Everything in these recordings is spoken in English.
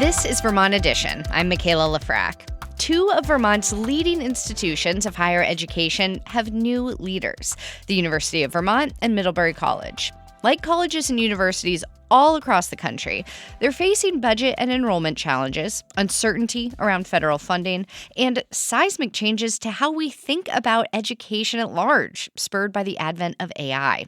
This is Vermont Edition. I'm Michaela Lafrac. Two of Vermont's leading institutions of higher education have new leaders, the University of Vermont and Middlebury College. Like colleges and universities all across the country, they're facing budget and enrollment challenges, uncertainty around federal funding, and seismic changes to how we think about education at large, spurred by the advent of AI.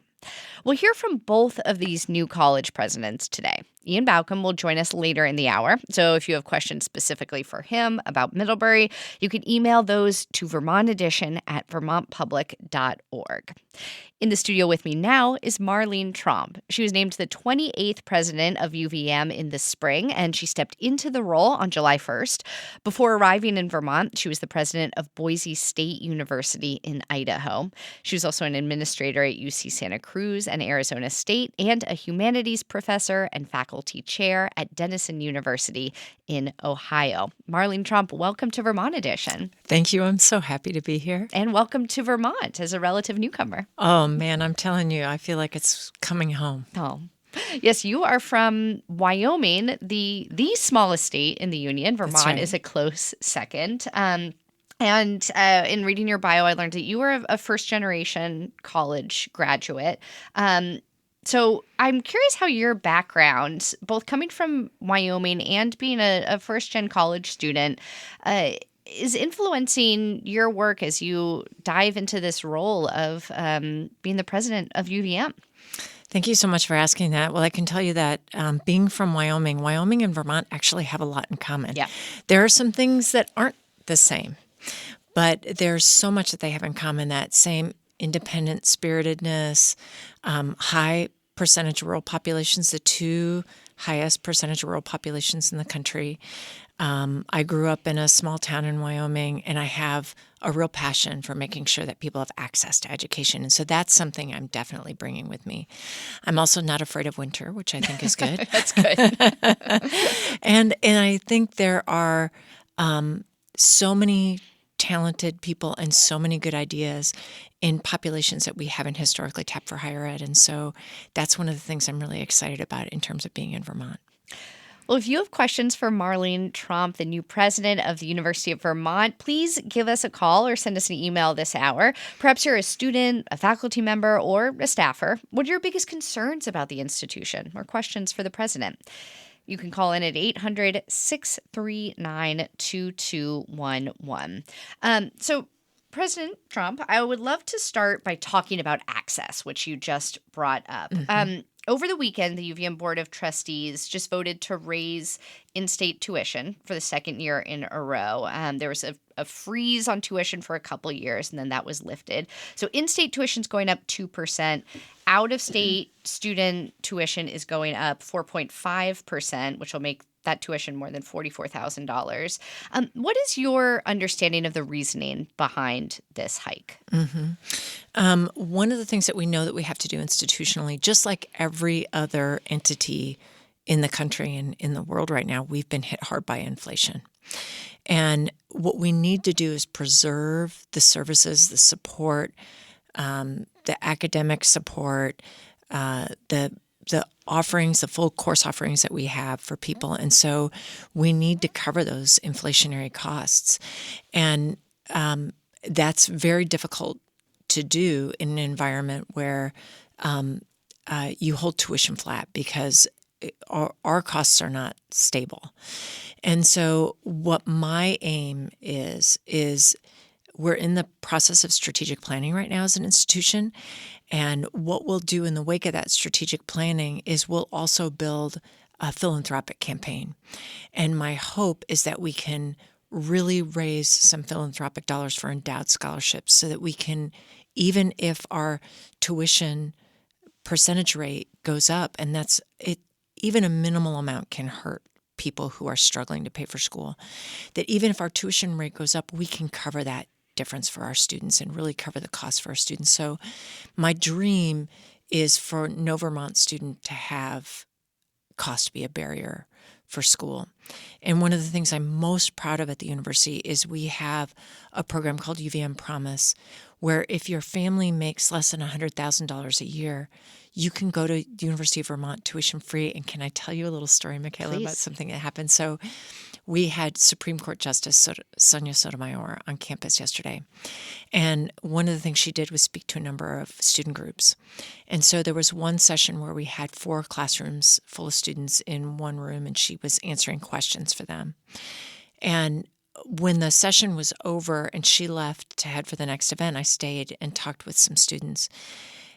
We'll hear from both of these new college presidents today. Ian Baucom will join us later in the hour. So if you have questions specifically for him about Middlebury, you can email those to vermontedition@vermontpublic.org. In the studio with me now is Marlene Tromp. She was named the 28th president of UVM in the spring, and she stepped into the role on July 1st. Before arriving in Vermont, she was the president of Boise State University in Idaho. She was also an administrator at UC Santa Cruz and Arizona State, and a humanities professor and faculty chair at Denison University in Ohio. Marlene Tromp, welcome to Vermont Edition. Thank you. I'm so happy to be here. And welcome to Vermont as a relative newcomer. Oh, man, I'm telling you, I feel like it's coming home. Oh, yes, you are from Wyoming, the smallest state in the Union. Vermont is a close second. And in reading your bio, I learned that you were a first-generation college graduate. So I'm curious how your background, both coming from Wyoming and being a first-gen college student, is influencing your work as you dive into this role of being the president of UVM. Thank you so much for asking that. Well, I can tell you that being from Wyoming and Vermont actually have a lot in common. Yeah. There are some things that aren't the same, but there's so much that they have in common. That same independent spiritedness, high percentage rural populations, the two highest percentage rural populations in the country. I grew up in a small town in Wyoming, and I have a real passion for making sure that people have access to education. And so that's something I'm definitely bringing with me. I'm also not afraid of winter, which I think is good. That's good. And I think there are so many talented people and so many good ideas in populations that we haven't historically tapped for higher ed. And so that's one of the things I'm really excited about in terms of being in Vermont. Well, if you have questions for Marlene Tromp, the new president of the University of Vermont, please give us a call or send us an email this hour. Perhaps you're a student, a faculty member, or a staffer. What are your biggest concerns about the institution or questions for the president? You can call in at 800-639-2211. So, President Trump, I would love to start by talking about access, which you just brought up. Mm-hmm. Over the weekend, the UVM Board of Trustees just voted to raise in-state tuition for the second year in a row. There was a freeze on tuition for a couple of years, and then that was lifted. So in-state tuition is going up 2%. Out-of-state student tuition is going up 4.5%, which will make that tuition more than $44,000. What is your understanding of the reasoning behind this hike? Mm-hmm. One of the things that we know that we have to do institutionally, just like every other entity in the country and in the world right now, we've been hit hard by inflation. And what we need to do is preserve the services, the support, the academic support, the offerings, the full course offerings that we have for people. And so we need to cover those inflationary costs. And that's very difficult to do in an environment where you hold tuition flat because our costs are not stable. And so what my aim is we're in the process of strategic planning right now as an institution. And what we'll do in the wake of that strategic planning is we'll also build a philanthropic campaign. And my hope is that we can really raise some philanthropic dollars for endowed scholarships so that we can, even if our tuition percentage rate goes up, and that's it, even a minimal amount can hurt people who are struggling to pay for school, that even if our tuition rate goes up, we can cover that difference for our students and really cover the cost for our students. So my dream is for no Vermont student to have cost be a barrier for school. And one of the things I'm most proud of at the university is we have a program called UVM Promise, where if your family makes less than $100,000 a year, you can go to the University of Vermont tuition free. And can I tell you a little story, Michaela, Please. about something that happened? So we had Supreme Court Justice Sonia Sotomayor on campus yesterday. And one of the things she did was speak to a number of student groups. And so there was one session where we had 4 classrooms full of students in one room, and she was answering questions for them. And when the session was over and she left to head for the next event, I stayed and talked with some students.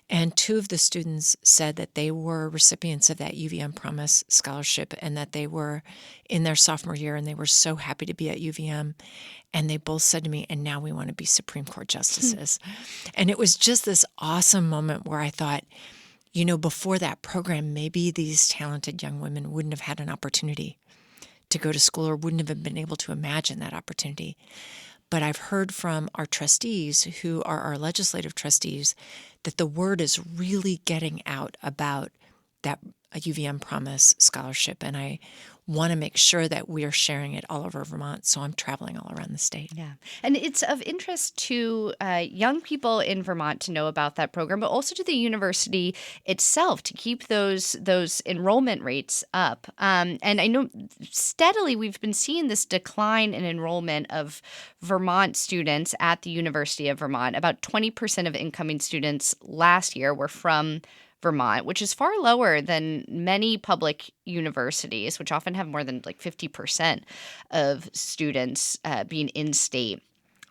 And 2 of the students said that they were recipients of that UVM Promise scholarship and that they were in their sophomore year and they were so happy to be at UVM. And they both said to me, and now we want to be Supreme Court justices. And it was just this awesome moment where I thought, you know, before that program, maybe these talented young women wouldn't have had an opportunity to go to school or wouldn't have been able to imagine that opportunity. But I've heard from our trustees, who are our legislative trustees, that the word is really getting out about that UVM Promise scholarship. And I want to make sure that we are sharing it all over Vermont. So I'm traveling all around the state. Yeah. And it's of interest to young people in Vermont to know about that program, but also to the university itself to keep those enrollment rates up. And I know steadily we've been seeing this decline in enrollment of Vermont students at the University of Vermont. About 20% of incoming students last year were from Vermont, which is far lower than many public universities, which often have more than like 50% of students being in state.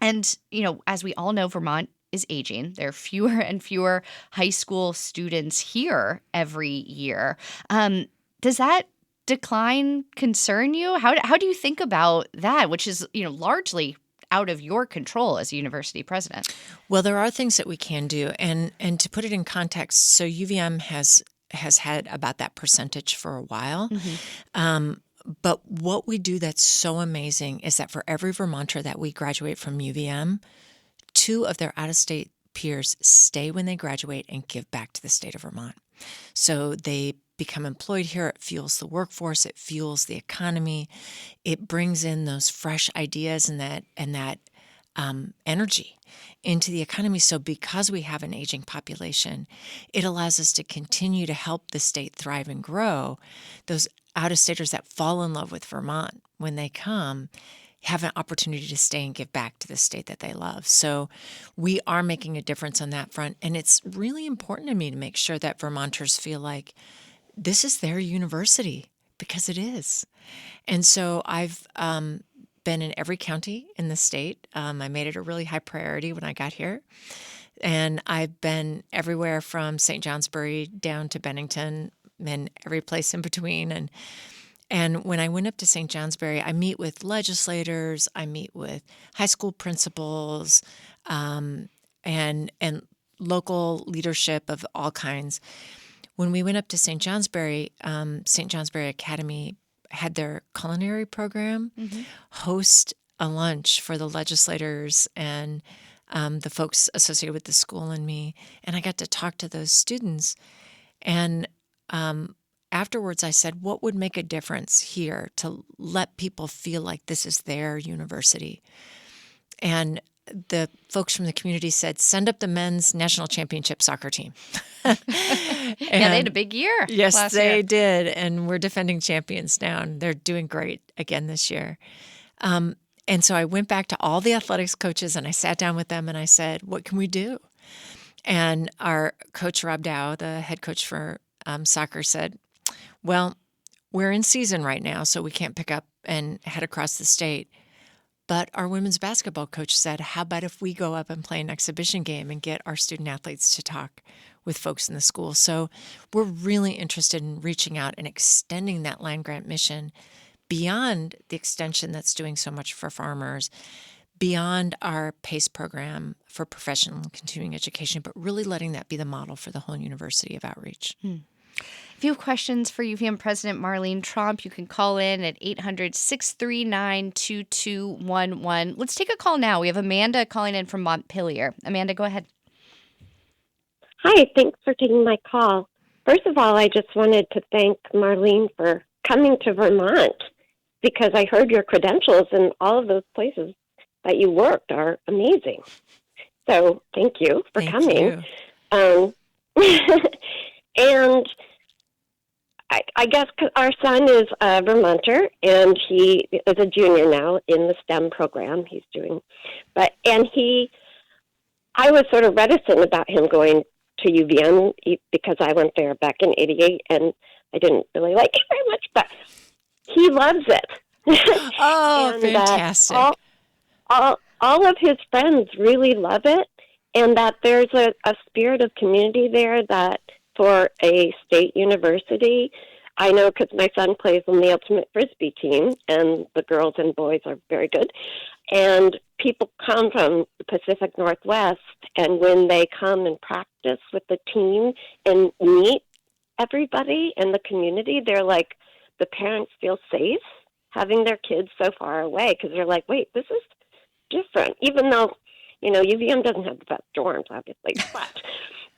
And, you know, as we all know, Vermont is aging. There are fewer and fewer high school students here every year. Does that decline concern you? How do you think about that, which is, you know, largely out of your control as a university president? Well, there are things that we can do. And to put it in context, so UVM has had about that percentage for a while. Mm-hmm. But what we do that's so amazing is that for every Vermonter that we graduate from UVM, 2 of their out-of-state peers stay when they graduate and give back to the state of Vermont. So they become employed here. It fuels the workforce. It fuels the economy. It brings in those fresh ideas and that energy into the economy. So because we have an aging population, it allows us to continue to help the state thrive and grow. Those out-of-staters that fall in love with Vermont when they come have an opportunity to stay and give back to the state that they love. So we are making a difference on that front. And it's really important to me to make sure that Vermonters feel like this is their university, because it is. And so I've been in every county in the state. I made it a really high priority when I got here. And I've been everywhere from St. Johnsbury down to Bennington and every place in between. And when I went up to St. Johnsbury, I meet with legislators, I meet with high school principals, and local leadership of all kinds. When we went up to St. Johnsbury Academy had their culinary program host a lunch for the legislators and the folks associated with the school and me. And I got to talk to those students. And afterwards, I said, what would make a difference here to let people feel like this is their university? And the folks from the community said, send up the men's national championship soccer team. Yeah, they had a big year. Yes, they did. And we're defending champions now, and they're doing great again this year. And so I went back to all the athletics coaches and I sat down with them and I said, what can we do? And our coach, Rob Dow, the head coach for soccer, said, well, we're in season right now, so we can't pick up and head across the state. But our women's basketball coach said, how about if we go up and play an exhibition game and get our student athletes to talk with folks in the school? So we're really interested in reaching out and extending that land grant mission beyond the extension that's doing so much for farmers, beyond our PACE program for professional and continuing education, but really letting that be the model for the whole University of Outreach. If you have questions for UVM President Marlene Tromp, you can call in at 800-639-2211. Let's take a call now. We have Amanda calling in from Montpelier. Amanda, go ahead. Hi, thanks for taking my call. First of all, I just wanted to thank Marlene for coming to Vermont because I heard your credentials and all of those places that you worked are amazing. So thank you for coming. You. And I guess 'cause our son is a Vermonter, and he is a junior now in the STEM program he's doing. I was sort of reticent about him going to UVM because I went there back in '88, and I didn't really like it very much, but he loves it. Oh, and fantastic. All of his friends really love it, and that there's a spirit of community there that for a state university, I know because my son plays on the ultimate frisbee team, and the girls and boys are very good. And people come from the Pacific Northwest, and when they come and practice with the team and meet everybody in the community, they're like, the parents feel safe having their kids so far away because they're like, wait, this is different. Even though, UVM doesn't have the best dorms, obviously,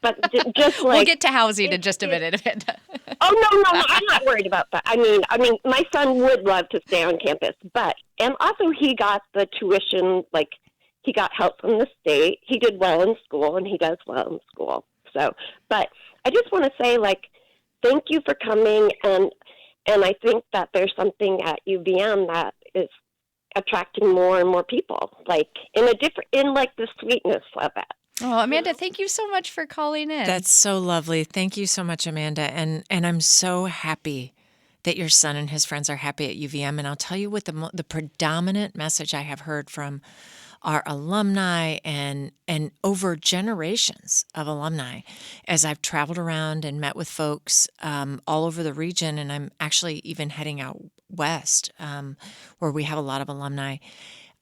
but just like we'll get to housing in just a minute. Oh no, I'm not worried about that. I mean, my son would love to stay on campus, and also he got the tuition, like he got help from the state. He did well in school, and he does well in school. So, but I just want to say, like, thank you for coming, and I think that there's something at UVM that is attracting more and more people, like in the sweetness of it. Oh, Amanda, thank you so much for calling in. That's so lovely. Thank you so much, Amanda. And I'm so happy that your son and his friends are happy at UVM. And I'll tell you what the predominant message I have heard from our alumni and over generations of alumni as I've traveled around and met with folks all over the region. And I'm actually even heading out west where we have a lot of alumni.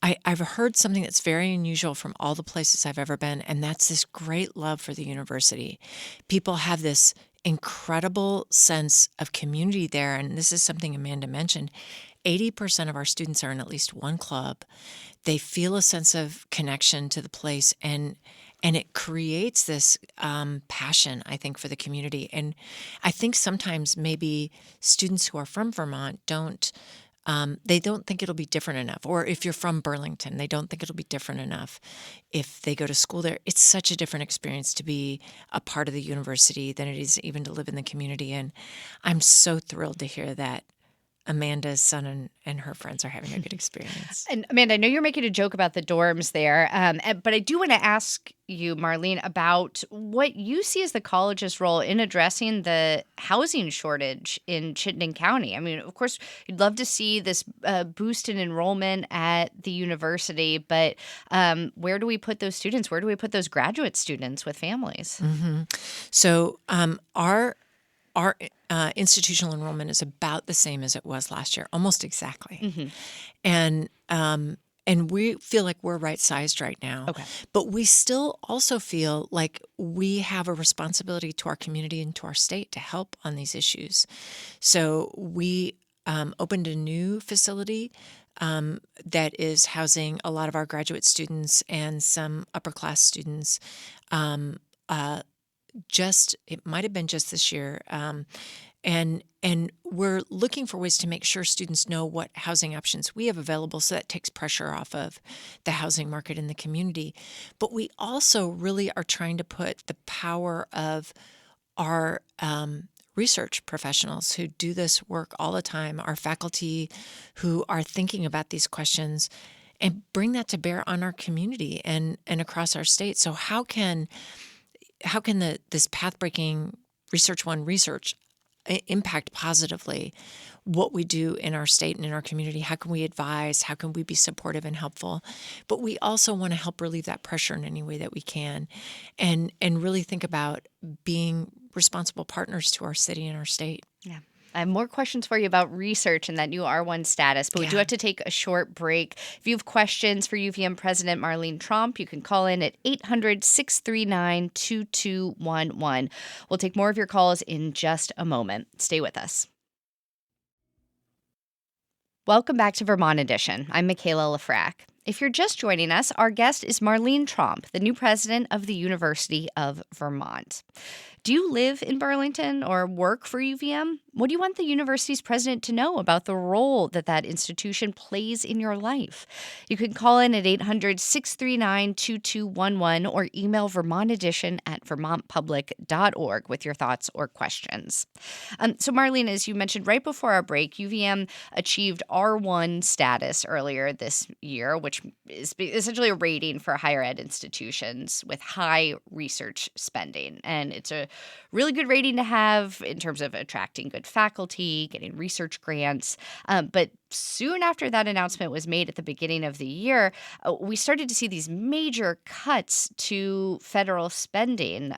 I've heard something that's very unusual from all the places I've ever been, and that's this great love for the university. People have this incredible sense of community there, and this is something Amanda mentioned. 80% of our students are in at least one club. They feel a sense of connection to the place, and it creates this passion, I think, for the community. And I think sometimes maybe students who are from Vermont they don't think it'll be different enough. Or if you're from Burlington, they don't think it'll be different enough if they go to school there. It's such a different experience to be a part of the university than it is even to live in the community. And I'm so thrilled to hear that Amanda's son and her friends are having a good experience. And Amanda, I know you're making a joke about the dorms there, but I do want to ask you, Marlene, about what you see as the college's role in addressing the housing shortage in Chittenden County. I mean, of course, you'd love to see this boost in enrollment at the university, but where do we put those students? Where do we put those graduate students with families? Mm-hmm. So our institutional enrollment is about the same as it was last year, almost exactly. Mm-hmm. And we feel like we're right-sized right now. Okay. But we still also feel like we have a responsibility to our community and to our state to help on these issues. So we opened a new facility that is housing a lot of our graduate students and some upper-class students. It might have been just this year. And we're looking for ways to make sure students know what housing options we have available, so that takes pressure off of the housing market in the community. But we also really are trying to put the power of our research professionals who do this work all the time, our faculty who are thinking about these questions, and bring that to bear on our community and across our state. So how can this path-breaking Research One research impact positively what we do in our state and in our community? How can we advise? How can we be supportive and helpful? But we also want to help relieve that pressure in any way that we can, and really think about being responsible partners to our city and our state. Yeah. I have more questions for you about research and that new R1 status, but we do have to take a short break. If you have questions for UVM President Marlene Tromp, you can call in at 800-639-2211. We'll take more of your calls in just a moment. Stay with us. Welcome back to Vermont Edition. I'm Michaela Lafrac. If you're just joining us, our guest is Marlene Tromp, the new president of the University of Vermont. Do you live in Burlington or work for UVM? What do you want the university's president to know about the role that institution plays in your life? You can call in at 800-639-2211 or email Vermont Edition at vermontpublic.org with your thoughts or questions. So, Marlene, as you mentioned right before our break, UVM achieved R1 status earlier this year, which is essentially a rating for higher ed institutions with high research spending. And it's a really good rating to have in terms of attracting good faculty, getting research grants. But soon after that announcement was made at the beginning of the year, we started to see these major cuts to federal spending,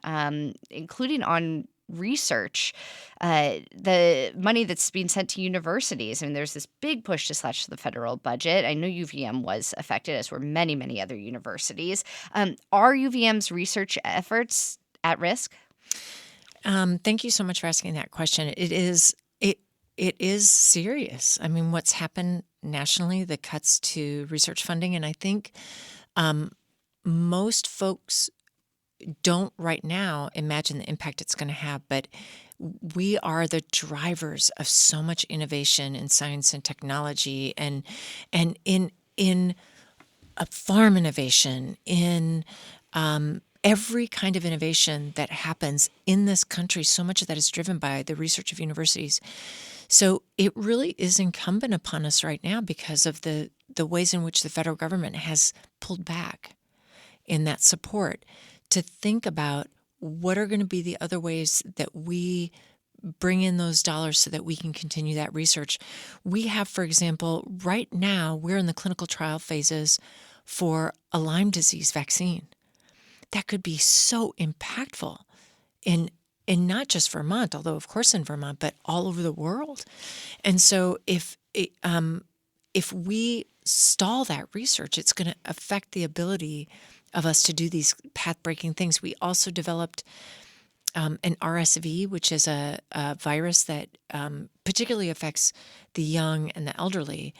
including on research, the money that's being sent to universities. I mean, there's this big push to slash the federal budget. I know UVM was affected, as were many, many other universities. Are UVM's research efforts at risk? Thank you so much for asking that question. It is serious. I mean, what's happened nationally, the cuts to research funding, and I think most folks don't right now imagine the impact it's going to have, but we are the drivers of so much innovation in science and technology, and in a farm innovation, in every kind of innovation that happens in this country. So much of that is driven by the research of universities. So it really is incumbent upon us right now, because of the ways in which the federal government has pulled back in that support, to think about what are going to be the other ways that we bring in those dollars so that we can continue that research. We have, for example, right now, we're in the clinical trial phases for a Lyme disease vaccine. That could be so impactful in not just Vermont, although of course in Vermont, but all over the world. And so if we stall that research, it's going to affect the ability of us to do these path-breaking things. We also developed an RSV, which is a virus that particularly affects the young and the elderly.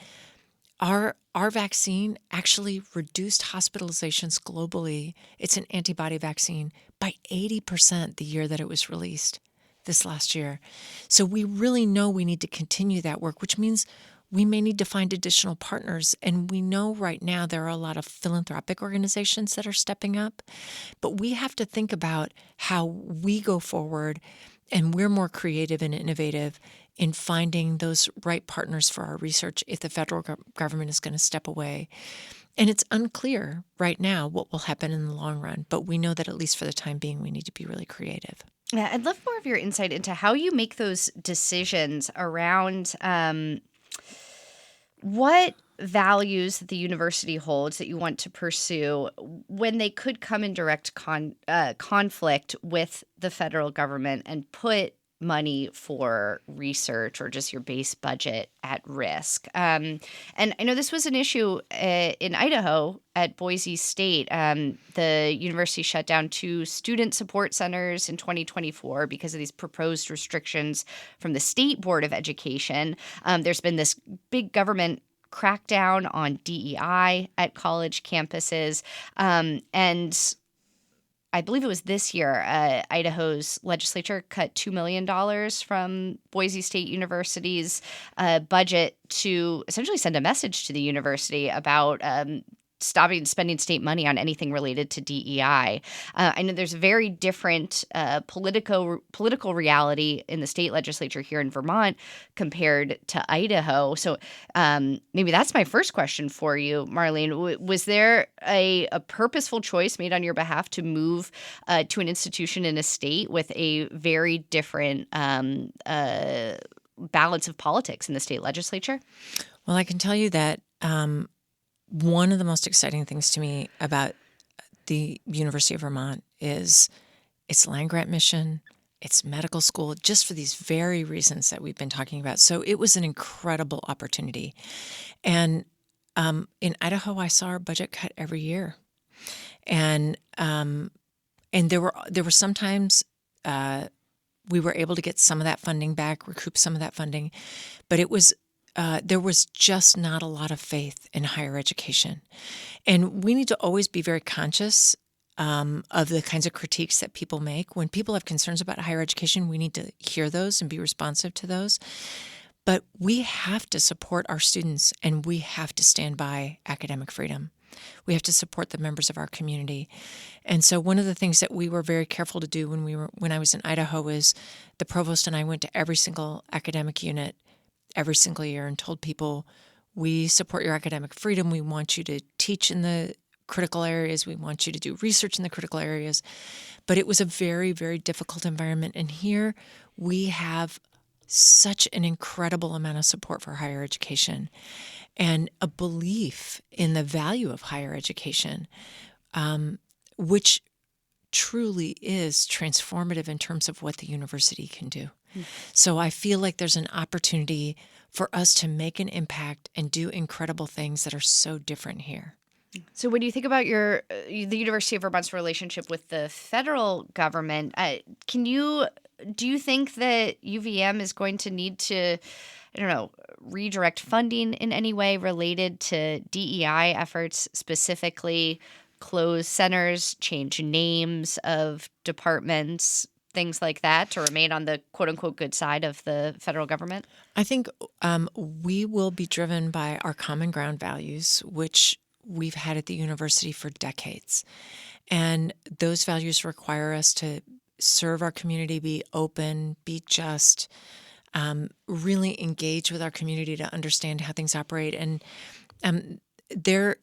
Our vaccine actually reduced hospitalizations globally. It's an antibody vaccine by 80% the year that it was released this last year. So we really know we need to continue that work, which means we may need to find additional partners. And we know right now there are a lot of philanthropic organizations that are stepping up, but we have to think about how we go forward, and we're more creative and innovative in finding those right partners for our research if the federal government is going to step away. And it's unclear right now what will happen in the long run, but we know that at least for the time being, we need to be really creative. Yeah, I'd love more of your insight into how you make those decisions around what values that the university holds that you want to pursue when they could come in direct conflict with the federal government and put money for research or just your base budget at risk. And I know this was an issue in Idaho at Boise State. The university shut down 2 student support centers in 2024 because of these proposed restrictions from the State Board of Education. There's been this big government crackdown on DEI at college campuses. And I believe it was this year, Idaho's legislature cut $2 million from Boise State University's budget to essentially send a message to the university about stopping spending state money on anything related to DEI. I know there's a very different political reality in the state legislature here in Vermont compared to Idaho. So maybe that's my first question for you, Marlene. Was there a purposeful choice made on your behalf to move to an institution in a state with a very different balance of politics in the state legislature? Well, I can tell you that one of the most exciting things to me about the University of Vermont is its land grant mission, its medical school, just for these very reasons that we've been talking about. So it was an incredible opportunity. And in Idaho, I saw our budget cut every year. And there were sometimes we were able to get some of that funding back, recoup some of that funding, but it was there was just not a lot of faith in higher education. And we need to always be very conscious of the kinds of critiques that people make. When people have concerns about higher education, we need to hear those and be responsive to those. But we have to support our students, and we have to stand by academic freedom. We have to support the members of our community. And so one of the things that we were very careful to do when I was in Idaho is the provost and I went to every single academic unit every single year and told people, we support your academic freedom. We want you to teach in the critical areas. We want you to do research in the critical areas. But it was a very, very difficult environment. And here we have such an incredible amount of support for higher education and a belief in the value of higher education, which truly is transformative in terms of what the university can do. So I feel like there's an opportunity for us to make an impact and do incredible things that are so different here. So when you think about the University of Vermont's relationship with the federal government, do you think that UVM is going to need to, redirect funding in any way related to DEI efforts, specifically close centers, change names of departments, things like that, to remain on the quote-unquote good side of the federal government? I think we will be driven by our common ground values, which we've had at the university for decades. And those values require us to serve our community, be open, be just, really engage with our community to understand how things operate. And there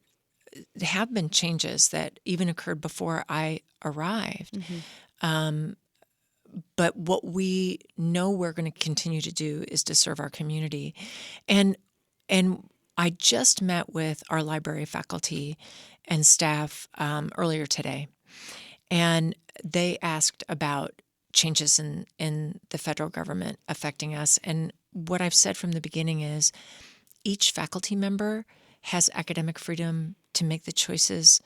have been changes that even occurred before I arrived. Mm-hmm. But what we know we're going to continue to do is to serve our community. And I just met with our library faculty and staff earlier today, and they asked about changes in the federal government affecting us. And what I've said from the beginning is each faculty member has academic freedom to make the choices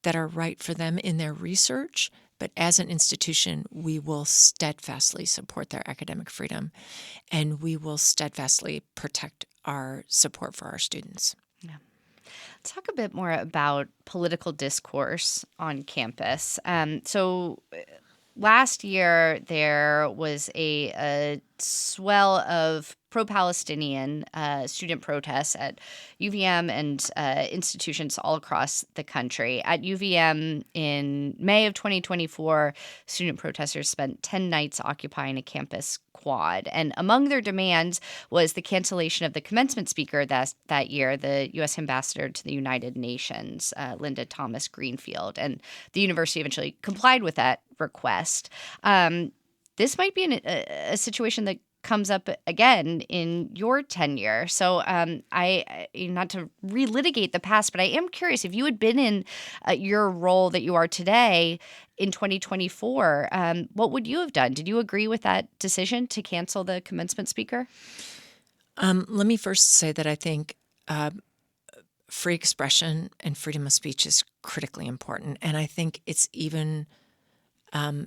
that are right for them in their research. But as an institution, we will steadfastly support their academic freedom, and we will steadfastly protect our support for our students. Yeah. Let's talk a bit more about political discourse on campus. Last year, there was a swell of pro-Palestinian student protests at UVM and institutions all across the country. At UVM in May of 2024, student protesters spent 10 nights occupying a campus quad. And among their demands was the cancellation of the commencement speaker that year, the U.S. ambassador to the United Nations, Linda Thomas Greenfield. And the university eventually complied with that request. This might be a situation that comes up again in your tenure. So I not to relitigate the past, but I am curious, if you had been in your role that you are today in 2024, what would you have done? Did you agree with that decision to cancel the commencement speaker? Let me first say that I think free expression and freedom of speech is critically important. And I think it's even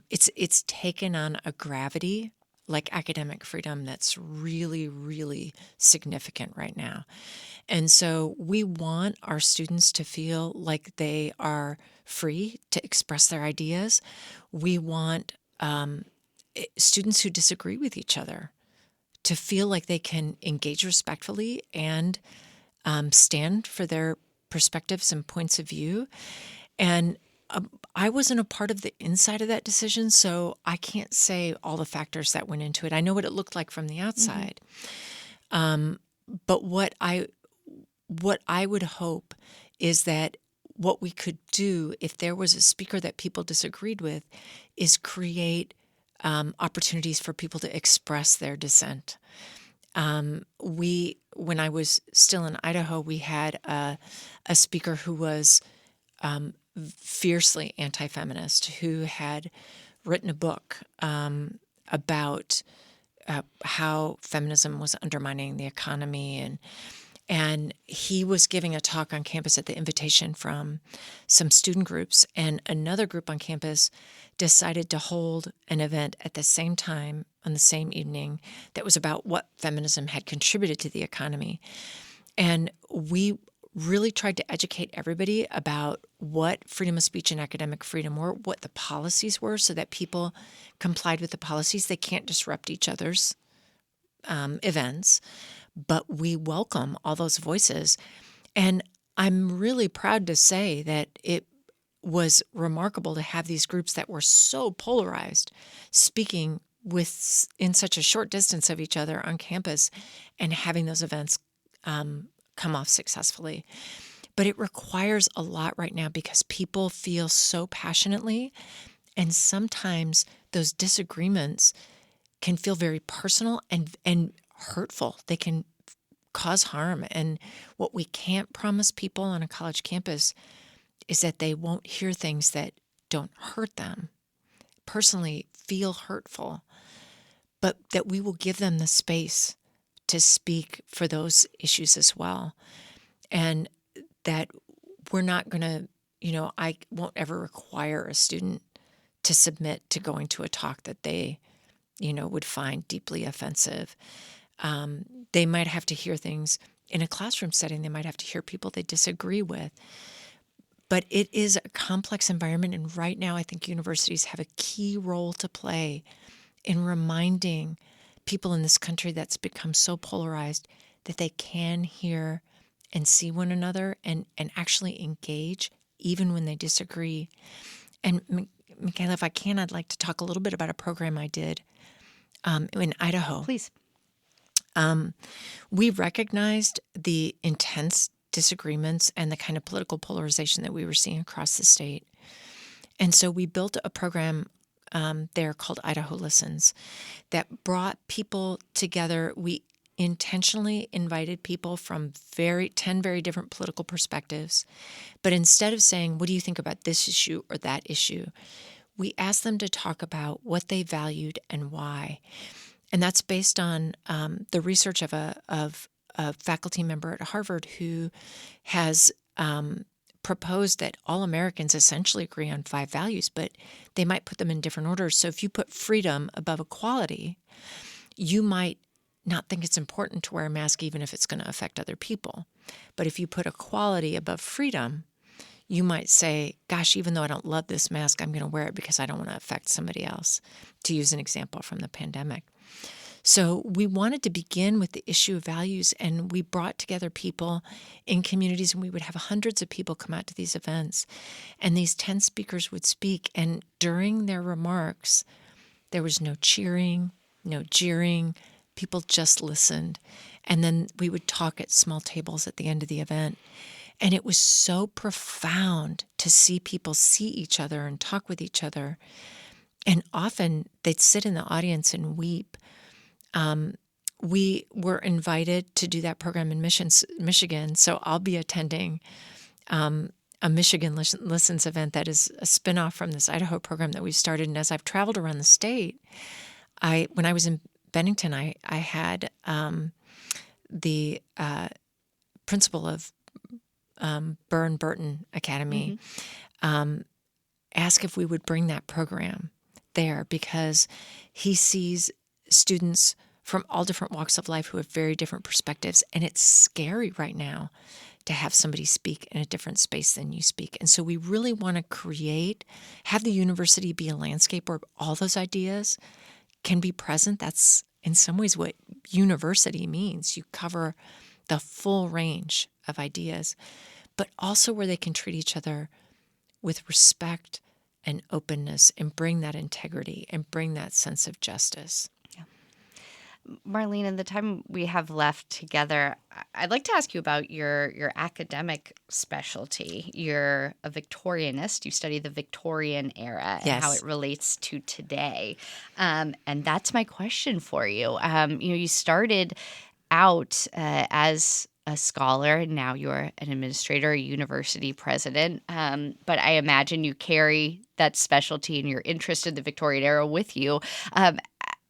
it's taken on a gravity like academic freedom that's really, really significant right now. And so we want our students to feel like they are free to express their ideas. We want students who disagree with each other to feel like they can engage respectfully and stand for their perspectives and points of view. And I wasn't a part of the inside of that decision, so I can't say all the factors that went into it. I know what it looked like from the outside. Mm-hmm. But what I would hope is that what we could do if there was a speaker that people disagreed with is create opportunities for people to express their dissent. When I was still in Idaho, we had a speaker who was fiercely anti-feminist, who had written a book about how feminism was undermining the economy, and he was giving a talk on campus at the invitation from some student groups, and another group on campus decided to hold an event at the same time on the same evening that was about what feminism had contributed to the economy. And we really tried to educate everybody about what freedom of speech and academic freedom were, what the policies were, so that people complied with the policies. They can't disrupt each other's events, but we welcome all those voices. And I'm really proud to say that it was remarkable to have these groups that were so polarized speaking in such a short distance of each other on campus and having those events come off successfully. But it requires a lot right now because people feel so passionately, and sometimes those disagreements can feel very personal and hurtful. They can cause harm. And what we can't promise people on a college campus is that they won't hear things that don't hurt them, personally feel hurtful, but that we will give them the space to speak for those issues as well. And that we're not going to, I won't ever require a student to submit to going to a talk that they, would find deeply offensive. They might have to hear things in a classroom setting. They might have to hear people they disagree with. But it is a complex environment. And right now, I think universities have a key role to play in reminding people in this country that's become so polarized that they can hear and see one another and actually engage even when they disagree. And Michaela, if I can, I'd like to talk a little bit about a program I did in Idaho. Please. We recognized the intense disagreements and the kind of political polarization that we were seeing across the state. And so we built a program there called Idaho Listens that brought people together. We intentionally invited people from 10 very different political perspectives. But instead of saying, what do you think about this issue or that issue, we asked them to talk about what they valued and why. And that's based on the research of a faculty member at Harvard who has proposed that all Americans essentially agree on 5 values, but they might put them in different orders. So if you put freedom above equality, you might not think it's important to wear a mask even if it's going to affect other people. But if you put equality above freedom, you might say, gosh, even though I don't love this mask, I'm going to wear it because I don't want to affect somebody else, to use an example from the pandemic. So we wanted to begin with the issue of values, and we brought together people in communities, and we would have hundreds of people come out to these events, and these 10 speakers would speak, and during their remarks, there was no cheering, no jeering. People just listened, and then we would talk at small tables at the end of the event. And it was so profound to see people see each other and talk with each other. And often they'd sit in the audience and weep. We were invited to do that program in Michigan, so I'll be attending a Michigan Listens event that is a spinoff from this Idaho program that we've started. And as I've traveled around the state, when I was in Bennington, I had the principal of Burton Academy ask if we would bring that program there because he sees students from all different walks of life who have very different perspectives. And it's scary right now to have somebody speak in a different space than you speak. And so we really want to have the university be a landscape where all those ideas can be present. That's in some ways what university means. You cover the full range of ideas, but also where they can treat each other with respect and openness and bring that integrity and bring that sense of justice. Marlene, in the time we have left together, I'd like to ask you about your academic specialty. You're a Victorianist. You study the Victorian era and how it relates to today. And that's my question for you. You started out as a scholar, and now you're an administrator, a university president. But I imagine you carry that specialty and your interest in the Victorian era with you.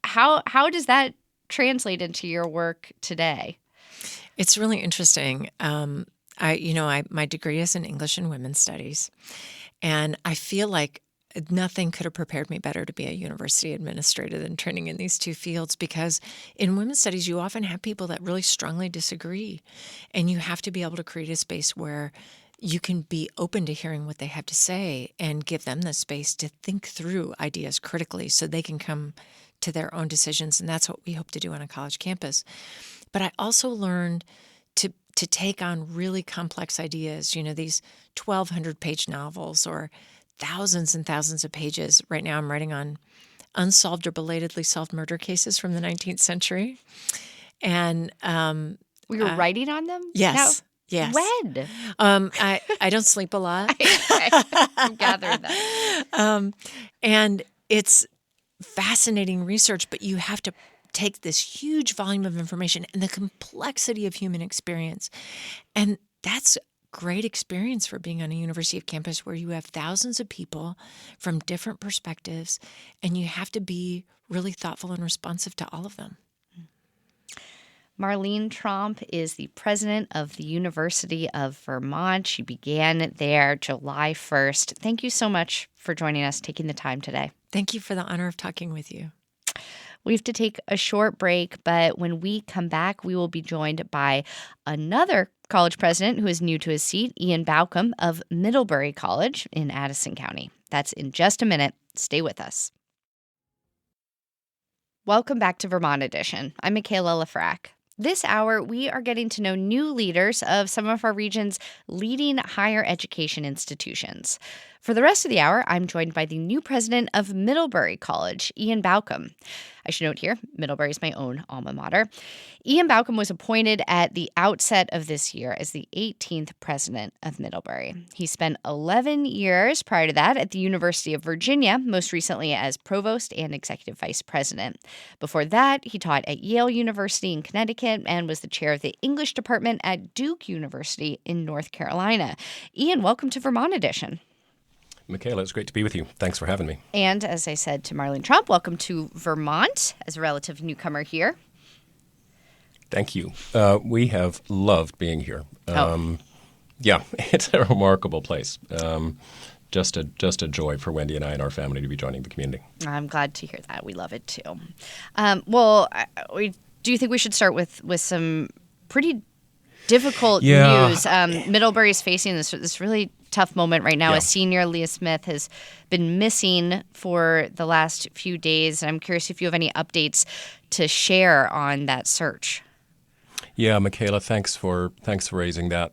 How does that translate into your work today? It's really interesting. My degree is in English and Women's Studies, and I feel like nothing could have prepared me better to be a university administrator than training in these two fields, because in women's studies, you often have people that really strongly disagree, and you have to be able to create a space where you can be open to hearing what they have to say and give them the space to think through ideas critically so they can come to their own decisions. And that's what we hope to do on a college campus. But I also learned to take on really complex ideas, these 1,200-page novels or thousands and thousands of pages. Right now I'm writing on unsolved or belatedly solved murder cases from the 19th century. And we were writing on them? Yes. Now, yes. When? I don't sleep a lot. I've gathered that. And it's fascinating research, but you have to take this huge volume of information and the complexity of human experience. And that's great experience for being on a university of campus where you have thousands of people from different perspectives, and you have to be really thoughtful and responsive to all of them. Marlene Tromp is the president of the University of Vermont. She began there July 1st. Thank you so much for joining us, taking the time today. Thank you for the honor of talking with you. We have to take a short break, but when we come back, we will be joined by another college president who is new to his seat, Ian Baucom of Middlebury College in Addison County. That's in just a minute. Stay with us. Welcome back to Vermont Edition. I'm Michaela Lafrac. This hour, we are getting to know new leaders of some of our region's leading higher education institutions. For the rest of the hour, I'm joined by the new president of Middlebury College, Ian Baucom. I should note here, Middlebury is my own alma mater. Ian Baucom was appointed at the outset of this year as the 18th president of Middlebury. He spent 11 years prior to that at the University of Virginia, most recently as provost and executive vice president. Before that, he taught at Yale University in Connecticut and was the chair of the English department at Duke University in North Carolina. Ian, welcome to Vermont Edition. Michaela, it's great to be with you. Thanks for having me. And as I said to Marlene Tromp, welcome to Vermont as a relative newcomer here. Thank you. We have loved being here. Yeah, it's a remarkable place. Just a joy for Wendy and I and our family to be joining the community. I'm glad to hear that. We love it too. Do you think we should start with some pretty difficult news? Middlebury is facing this really tough moment right now. A senior, Leah Smith, has been missing for the last few days. I'm curious if you have any updates to share on that search. Yeah, Michaela, thanks for raising that.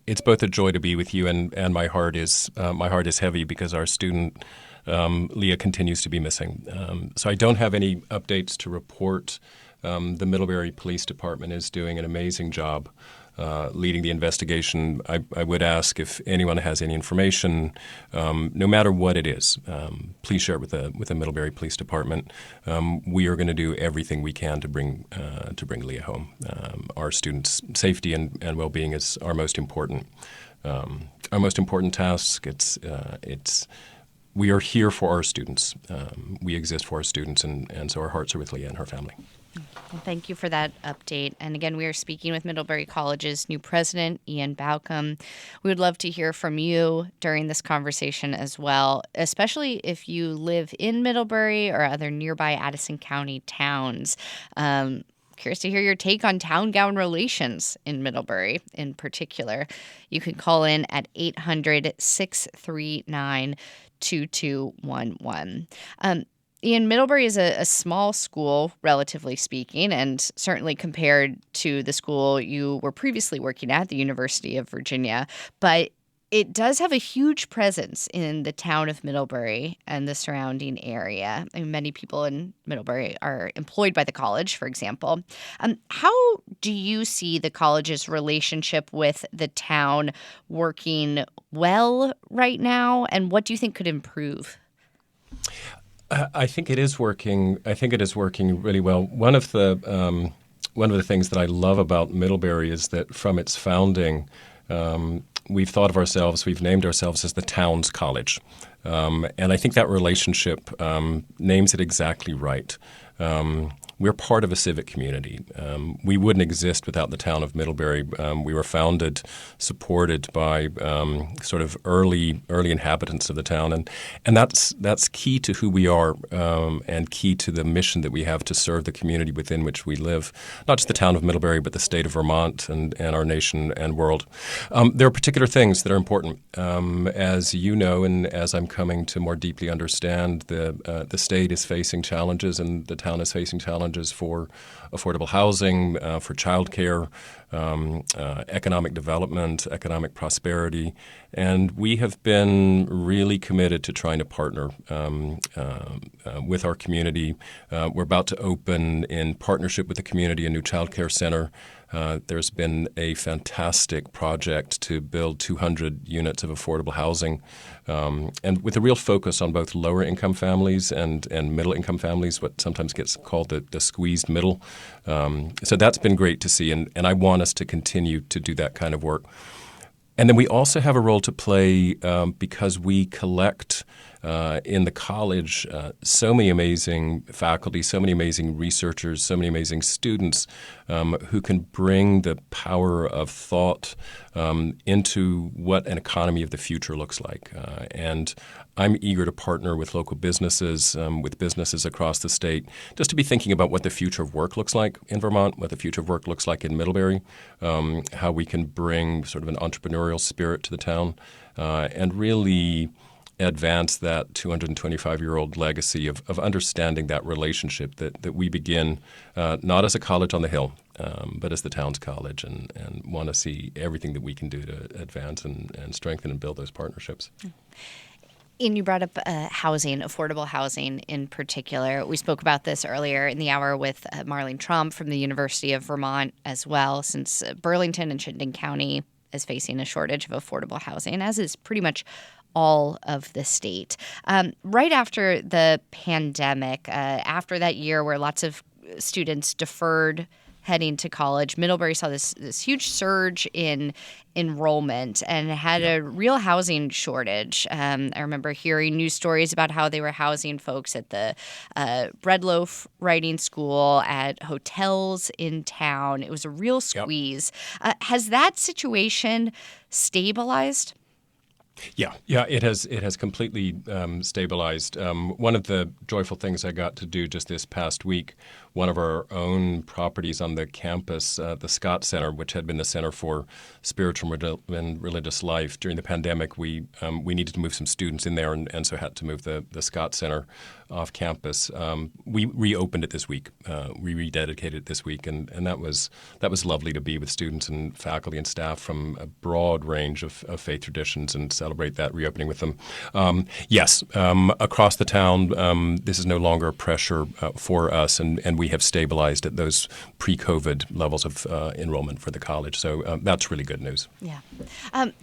It's both a joy to be with you, and my heart is heavy because our student Leah continues to be missing. So I don't have any updates to report. The Middlebury Police Department is doing an amazing job leading the investigation. I would ask if anyone has any information, no matter what it is, please share it with the Middlebury Police Department. We are going to do everything we can to bring Leah home. Our students' safety and well-being is our most important task. We are here for our students. We exist for our students, and so our hearts are with Leah and her family. Well, thank you for that update. And again, we are speaking with Middlebury College's new president, Ian Baucom. We would love to hear from you during this conversation as well, especially if you live in Middlebury or other nearby Addison County towns. Curious to hear your take on town-gown relations in Middlebury in particular. You can call in at 800-639-2211. Ian, Middlebury is a small school, relatively speaking, and certainly compared to the school you were previously working at, the University of Virginia. But it does have a huge presence in the town of Middlebury and the surrounding area. I mean, many people in Middlebury are employed by the college, for example. How do you see the college's relationship with the town working well right now, and what do you think could improve? I think it is working. I think it is working really well. One of the things that I love about Middlebury is that from its founding, we've named ourselves as the town's college, and I think that relationship names it exactly right. we're part of a civic community. We wouldn't exist without the town of Middlebury. We were founded, supported by sort of early inhabitants of the town, and that's key to who we are and key to the mission that we have to serve the community within which we live. Not just the town of Middlebury, but the state of Vermont and our nation and world. There are particular things that are important, as you know, and as I'm coming to more deeply understand. The state is facing challenges, and the town is facing challenges for affordable housing, for childcare, economic development, economic prosperity, and we have been really committed to trying to partner with our community. We're about to open, in partnership with the community, a new childcare center. There's been a fantastic project to build 200 units of affordable housing, and with a real focus on both lower-income families and middle-income families, what sometimes gets called the squeezed middle. So that's been great to see, and I want us to continue to do that kind of work. And then we also have a role to play because we collect in the college so many amazing faculty, so many amazing researchers, so many amazing students who can bring the power of thought into what an economy of the future looks like. And I'm eager to partner with local businesses, with businesses across the state, just to be thinking about what the future of work looks like in Vermont, what the future of work looks like in Middlebury, how we can bring sort of an entrepreneurial spirit to the town, and really advance that 225-year-old legacy of understanding that relationship that we begin not as a college on the hill, but as the town's college, and want to see everything that we can do to advance and strengthen and build those partnerships. Ian, you brought up housing, affordable housing in particular. We spoke about this earlier in the hour with Marlene Tromp from the University of Vermont as well, since Burlington and Chittenden County is facing a shortage of affordable housing, as is pretty much all of the state. Right after the pandemic, after that year where lots of students deferred heading to college, Middlebury saw this huge surge in enrollment and had a real housing shortage. I remember hearing news stories about how they were housing folks at the bread loaf writing school, at hotels in town. It was a real squeeze. Has that situation stabilized? Yeah, it has completely stabilized. One of the joyful things I got to do just this past week, one of our own properties on the campus, the Scott Center, which had been the center for spiritual and religious life during the pandemic, we needed to move some students in there, and so had to move the Scott Center off campus. We reopened it this week. We rededicated it this week, and that was lovely to be with students and faculty and staff from a broad range of faith traditions and celebrate that reopening with them. Yes, across the town, this is no longer a pressure for us, and we have stabilized at those pre-COVID levels of enrollment for the college. So that's really good news. Yeah.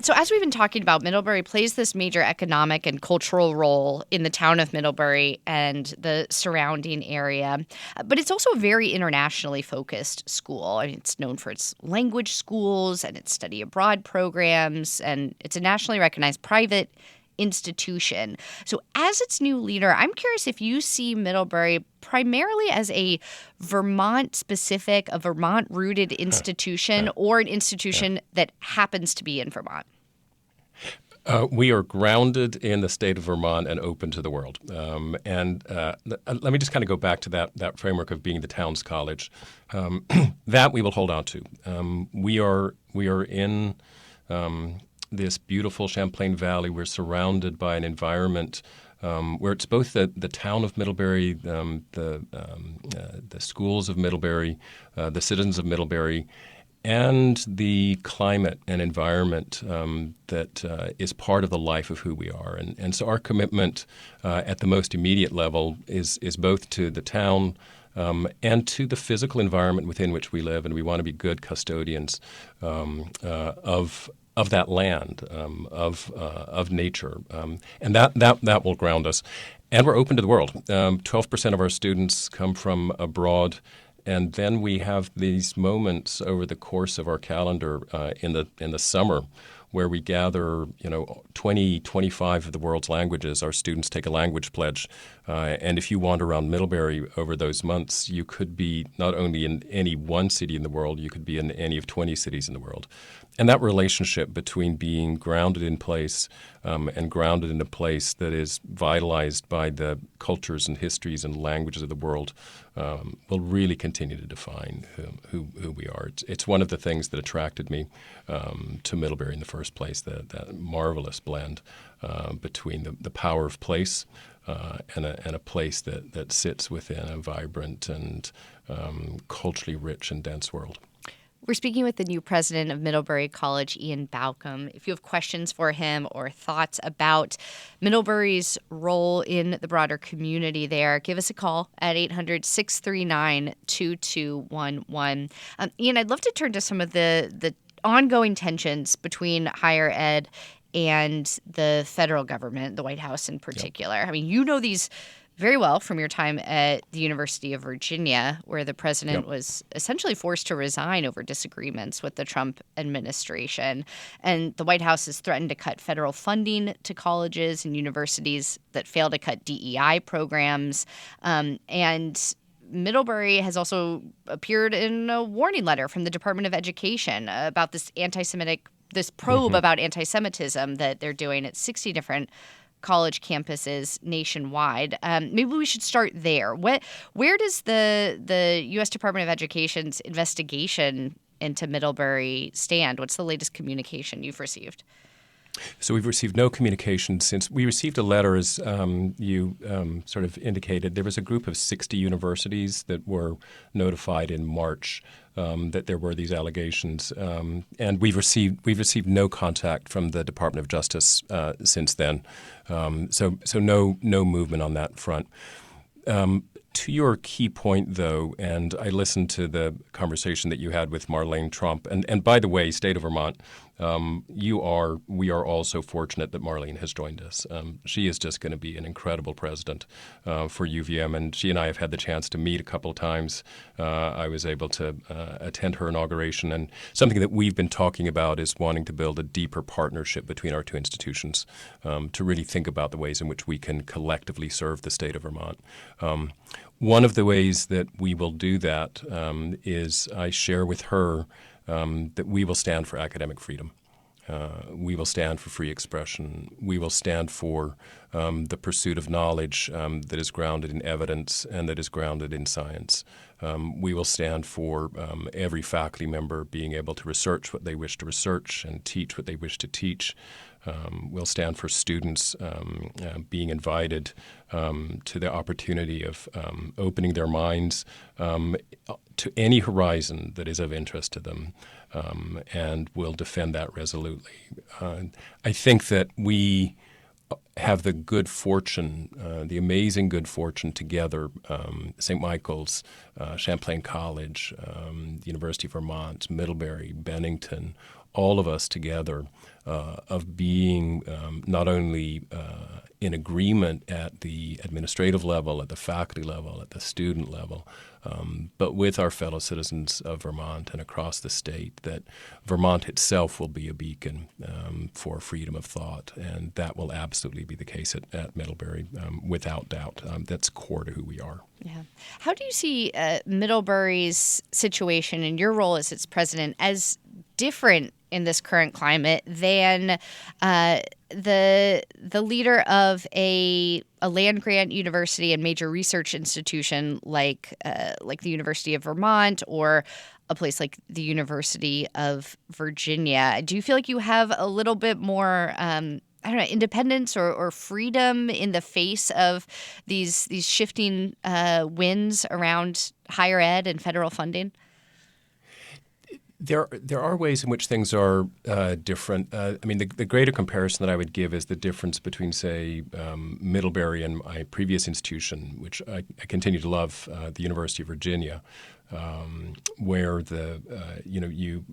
So as we've been talking about, Middlebury plays this major economic and cultural role in the town of Middlebury and the surrounding area. But it's also a very internationally focused school. I mean, it's known for its language schools and its study abroad programs, and it's a nationally recognized private institution. So as its new leader, I'm curious if you see Middlebury primarily as a Vermont-specific, a Vermont-rooted institution or an institution that happens to be in Vermont. We are grounded in the state of Vermont and open to the world. Let me just kind of go back to that framework of being the town's college. That we will hold on to. We are in this beautiful Champlain Valley. We're surrounded by an environment where it's both the town of Middlebury, the schools of Middlebury, the citizens of Middlebury, and the climate and environment that is part of the life of who we are. And so our commitment at the most immediate level is both to the town and to the physical environment within which we live. And we want to be good custodians of that land, of nature, and that will ground us. And we're open to the world. 12% of our students come from abroad, and then we have these moments over the course of our calendar in the summer where we gather, 20, 25 of the world's languages. Our students take a language pledge. And if you wander around Middlebury over those months, you could be not only in any one city in the world, you could be in any of 20 cities in the world. And that relationship between being grounded in place and grounded in a place that is vitalized by the cultures and histories and languages of the world will really continue to define who we are. It's one of the things that attracted me to Middlebury in the first place, that marvelous blend between the power of place and a place that sits within a vibrant and culturally rich and dense world. We're speaking with the new president of Middlebury College, Ian Baucom. If you have questions for him or thoughts about Middlebury's role in the broader community there, give us a call at 800-639-2211. Ian, I'd love to turn to some of the ongoing tensions between higher ed and the federal government, the White House in particular. Yep. I mean, you know these very well from your time at the University of Virginia, where the president was essentially forced to resign over disagreements with the Trump administration. And the White House has threatened to cut federal funding to colleges and universities that fail to cut DEI programs. And Middlebury has also appeared in a warning letter from the Department of Education about this probe about anti-Semitism that they're doing at 60 different college campuses nationwide. Maybe we should start there. Where does the U.S. Department of Education's investigation into Middlebury stand? What's the latest communication you've received? So we've received no communication since we received a letter, as you sort of indicated. There was a group of 60 universities that were notified in March that there were these allegations, and we've received no contact from the Department of Justice since then. So no movement on that front. To your key point, though, and I listened to the conversation that you had with Marlene Tromp, and by the way, State of Vermont, we are all so fortunate that Marlene has joined us. She is just going to be an incredible president for UVM, and she and I have had the chance to meet a couple of times. I was able to attend her inauguration, and something that we've been talking about is wanting to build a deeper partnership between our two institutions to really think about the ways in which we can collectively serve the state of Vermont. One of the ways that we will do that is I share with her that we will stand for academic freedom. We will stand for free expression. We will stand for the pursuit of knowledge that is grounded in evidence and that is grounded in science. We will stand for every faculty member being able to research what they wish to research and teach what they wish to teach. We'll stand for students being invited to the opportunity of opening their minds to any horizon that is of interest to them, and we'll defend that resolutely. I think that we have the good fortune, the amazing good fortune together, St. Michael's, Champlain College, the University of Vermont, Middlebury, Bennington, all of us together, of being not only in agreement at the administrative level, at the faculty level, at the student level, but with our fellow citizens of Vermont and across the state, that Vermont itself will be a beacon for freedom of thought, and that will absolutely be the case at Middlebury, without doubt. That's core to who we are. Yeah. How do you see Middlebury's situation and your role as its president as different in this current climate than the leader of a land grant university and major research institution like the University of Vermont or a place like the University of Virginia? Do you feel like you have a little bit more independence or freedom in the face of these shifting winds around higher ed and federal funding? There are ways in which things are different. The greater comparison that I would give is the difference between, say, Middlebury and my previous institution, which I continue to love, the University of Virginia, where you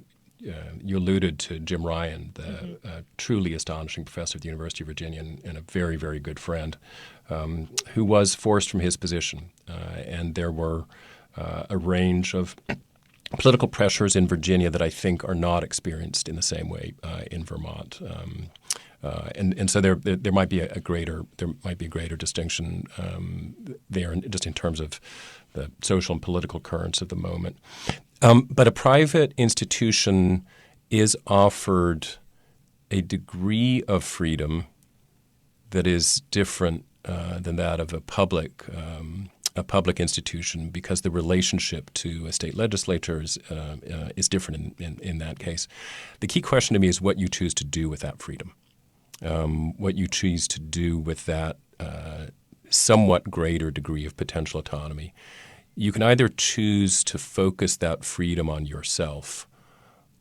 alluded to Jim Ryan, the truly astonishing professor at the University of Virginia and a very, very good friend, who was forced from his position. And there were a range of political pressures in Virginia that I think are not experienced in the same way in Vermont. And so there might be a greater distinction there, just in terms of the social and political currents of the moment. But a private institution is offered a degree of freedom that is different than that of a public institution, because the relationship to a state legislature is different in that case. The key question to me is what you choose to do with that freedom, what you choose to do with that somewhat greater degree of potential autonomy. You can either choose to focus that freedom on yourself,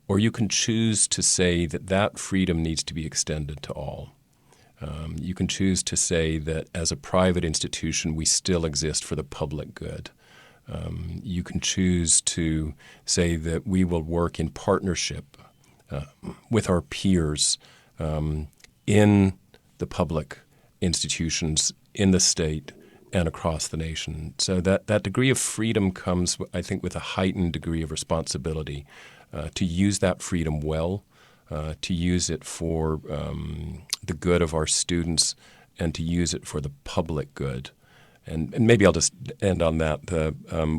or you can choose to say that freedom needs to be extended to all. You can choose to say that as a private institution, we still exist for the public good. You can choose to say that we will work in partnership with our peers in the public institutions, in the state, and across the nation. So that degree of freedom comes, I think, with a heightened degree of responsibility to use that freedom well, to use it for the good of our students, and to use it for the public good. And maybe I'll just end on that.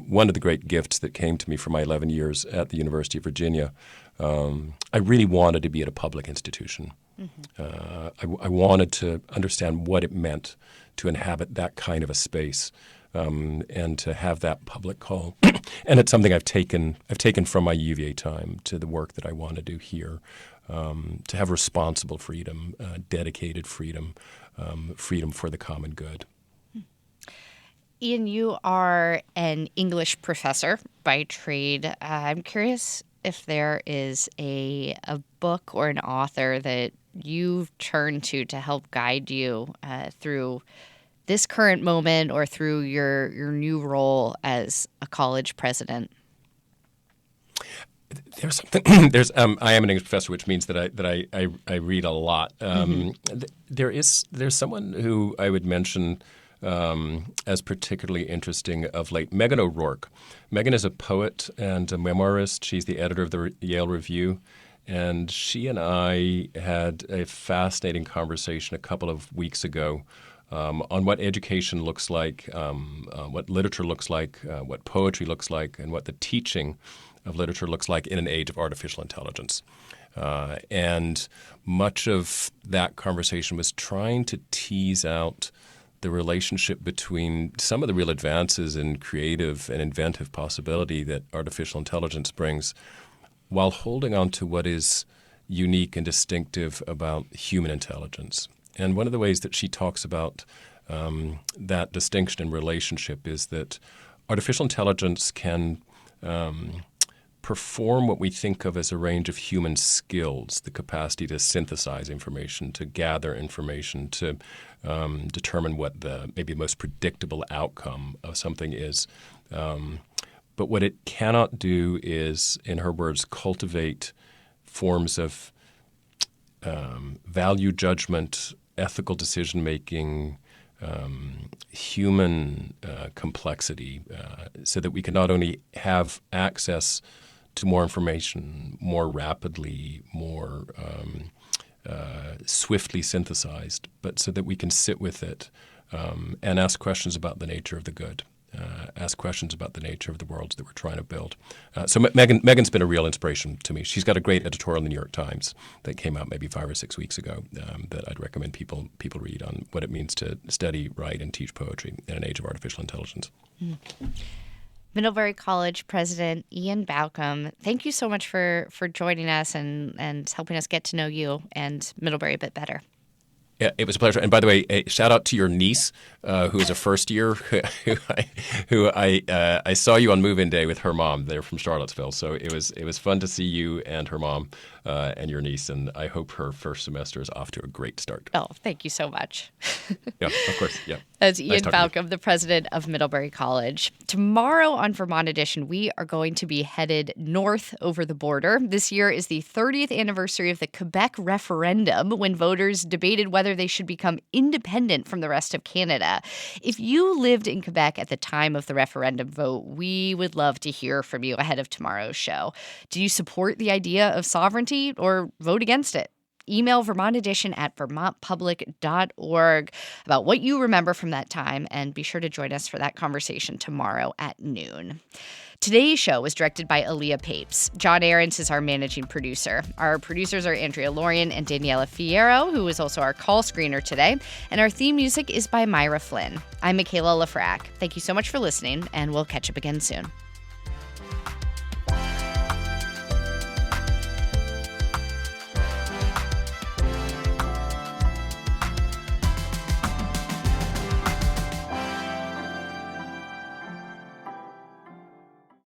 One of the great gifts that came to me for my 11 years at the University of Virginia, I really wanted to be at a public institution. Mm-hmm. I wanted to understand what it meant to inhabit that kind of a space, and to have that public call. And it's something I've taken from my UVA time to the work that I want to do here, to have responsible freedom, dedicated freedom, freedom for the common good. Ian, you are an English professor by trade. I'm curious if there is a book or an author that you've turned to help guide you through this current moment or through your new role as a college president. There's something. I am an English professor, which means that I read a lot. There's someone who I would mention as particularly interesting of late, Megan O'Rourke. Megan is a poet and a memoirist. She's the editor of the Yale Review. And she and I had a fascinating conversation a couple of weeks ago on what education looks like, what literature looks like, what poetry looks like, and what the teaching of literature looks like in an age of artificial intelligence. And much of that conversation was trying to tease out the relationship between some of the real advances in creative and inventive possibility that artificial intelligence brings, while holding on to what is unique and distinctive about human intelligence. And one of the ways that she talks about that distinction and relationship is that artificial intelligence can perform what we think of as a range of human skills, the capacity to synthesize information, to gather information, to determine what the maybe most predictable outcome of something is. But what it cannot do is, in her words, cultivate forms of value judgment, ethical decision-making, human complexity, so that we can not only have access to more information more rapidly, more swiftly synthesized, but so that we can sit with it and ask questions about the nature of the good. Ask questions about the nature of the worlds that we're trying to build. So Megan's been a real inspiration to me. She's got a great editorial in the New York Times that came out maybe 5 or 6 weeks ago that I'd recommend people read on what it means to study, write, and teach poetry in an age of artificial intelligence. Mm-hmm. Middlebury College President Ian Baucom, thank you so much for joining us and helping us get to know you and Middlebury a bit better. Yeah, it was a pleasure. And by the way, a shout out to your niece, who is a first year, who I saw you on move-in day with her mom. They're from Charlottesville, so it was fun to see you and her mom and your niece. And I hope her first semester is off to a great start. Oh, thank you so much. Yeah, of course. Yeah. That's Ian Baucom, the president of Middlebury College. Tomorrow on Vermont Edition, we are going to be headed north over the border. This year is the 30th anniversary of the Quebec referendum, when voters debated whether they should become independent from the rest of Canada. Canada. If you lived in Quebec at the time of the referendum vote, we would love to hear from you ahead of tomorrow's show. Do you support the idea of sovereignty or vote against it? Email Vermont Edition at vermontpublic.org about what you remember from that time, and be sure to join us for that conversation tomorrow at noon. Today's show was directed by Aaliyah Papes. John Ahrens is our managing producer. Our producers are Andrea Lorian and Daniela Fierro, who is also our call screener today. And our theme music is by Myra Flynn. I'm Michaela Lafrac. Thank you so much for listening, and we'll catch up again soon.